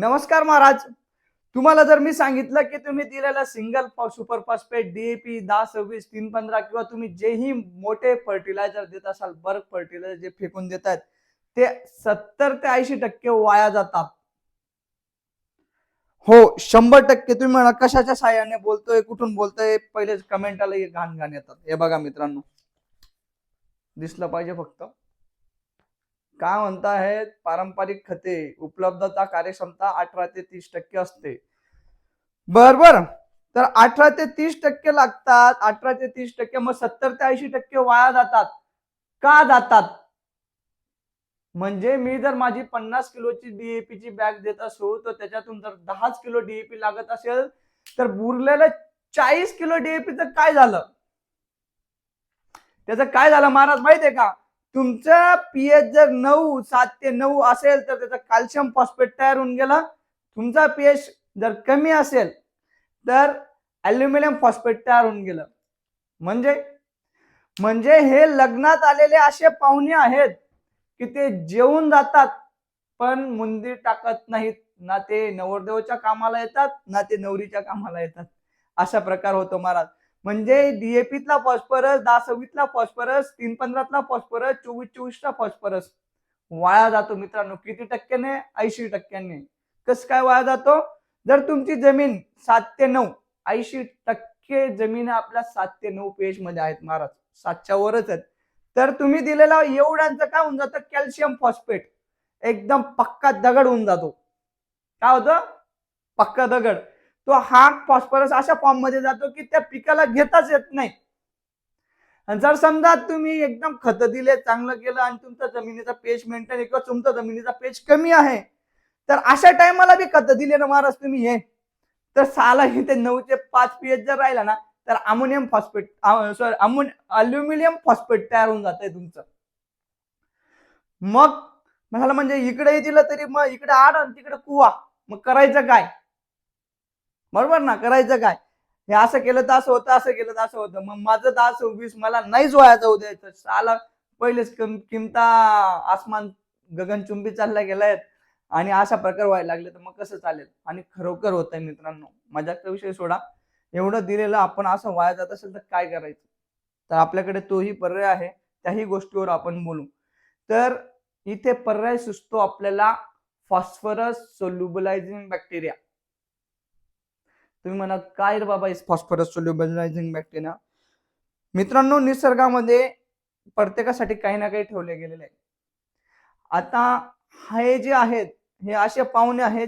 नमस्कार महाराज. तुम्हाला जर मी सांगितलं की तुम्ही दिलेला सिंगल सुपर फॉस्फेट डीएपी 10-26-3-15 किंवा तुम्ही जेही मोठे फर्टिलायझर देत असाल, बल्क फर्टिलायझर जे फेकून देतात ते 70 ते 80% वाया जातात. हो, 100% तुम्ही म्हणा कशाच्या साहाय्याने बोलतोय, कुठून बोलतोय, पहिले कमेंटला घाण घाण येतात. हे बघा मित्रांनो, दिसलं पाहिजे फक्त. काय म्हणतायत, पारंपरिक खते उपलब्धता कार्यक्षमता 18 ते 30% असते. बरोबर. तर 18 ते 30% लागतात. 18 ते 30%, मग 70 ते 80% वाया जातात. का जातात? म्हणजे मी जर माझी 50 किलोची डीएपी ची बॅग देत असू, तर त्याच्यातून जर 10 किलो डीएपी लागत असेल, तर उरलेलं 40 किलो डीएपीचं काय झालं? त्याचं काय झालं महाराज माहितीये का? तुमचा पीएच जर 7 ते 9 असेल तर त्याचा कॅल्शियम फॉस्फेट तयार होऊन गेला. तुमचा पीएच जर कमी असेल तर अल्युमिनियम फॉस्फेट तयार होऊन गेलं. म्हणजे म्हणजे हे लग्नात आलेले असे पाहुणे आहेत की ते जेवून जातात पण मुंदी टाकत नाहीत. ना ते नवरदेवाच्या कामाला येतात ना ते नवरीच्या कामाला येतात. अशा प्रकार होतो महाराज. म्हणजे डीएपीतला फॉस्फरस, 10-26ला फॉस्फरस, 3-15ला फॉस्फरस, 24-24ला फॉस्फरस वाया जातो मित्रांनो. किती टक्क्याने? 80%. कसं काय वाया जातो? जर तुमची जमीन 7 ते 9, 80% जमीन आपल्या 7 ते 9 पीएच मध्ये आहेत महाराज. 7च्या वरच आहेत. तर तुम्ही दिलेला एवढ्यांचं काय होऊन जातं? कॅल्शियम फॉस्फेट एकदम पक्का दगड होऊन जातो. काय होतं? पक्का दगड. तो हा फॉस्फरस अशा फॉर्म मध्ये जातो की त्या पिकाला घेताच येत नाही. आणि जर समजा तुम्ही एकदम खत दिले, चांगलं केलं आणि तुमचा जमिनीचा पेज मेंटेन किंवा तुमचा जमिनीचा पेज कमी आहे, तर अशा टायमाला बी खत दिले ना महाराज तुम्ही हे, तर साला इथे 9 ते 5 पीएच जर राहिला ना, तर अमोनियम फॉस्फेट अल्युमिनियम फॉस्फेट तयार होऊन जातंय तुमचं. मग मला म्हणजे इकडेही दिलं तरी मग इकडे आड आणि तिकडे कुवा. मग करायचं काय? बरोबर ना? करायचं काय? हे असं केलं तर असं होतं, असं केलं तर असं होतं. मग माझं 10-26 मला नाहीच वाया जाऊ द्यायचं. साला पहिलेच किमता आसमान गगनचुंबी चालला गेलाय आणि अशा प्रकार व्हायला लागले तर मग कसं चालेल? आणि खरोखर होतंय मित्रांनो. मजाकचा विषय सोडा. एवढं दिलेलं आपण असं वाया जात असेल तर काय करायचं? तर आपल्याकडे तोही पर्याय आहे. त्याही गोष्टीवर आपण बोलू. तर इथे पर्याय सुचतो आपल्याला फॉस्फरस सोल्युबलायझिंग बॅक्टेरिया. तुम्ही म्हणा काय रे बाबा फॉस्फरस सोल्युबलायझिंग बॅक्टेरिया? मित्रांनो, निसर्गामध्ये प्रत्येकासाठी काही ना काही ठेवले गेलेले आहे. आता हे जे आहेत हे असे पाहुणे आहेत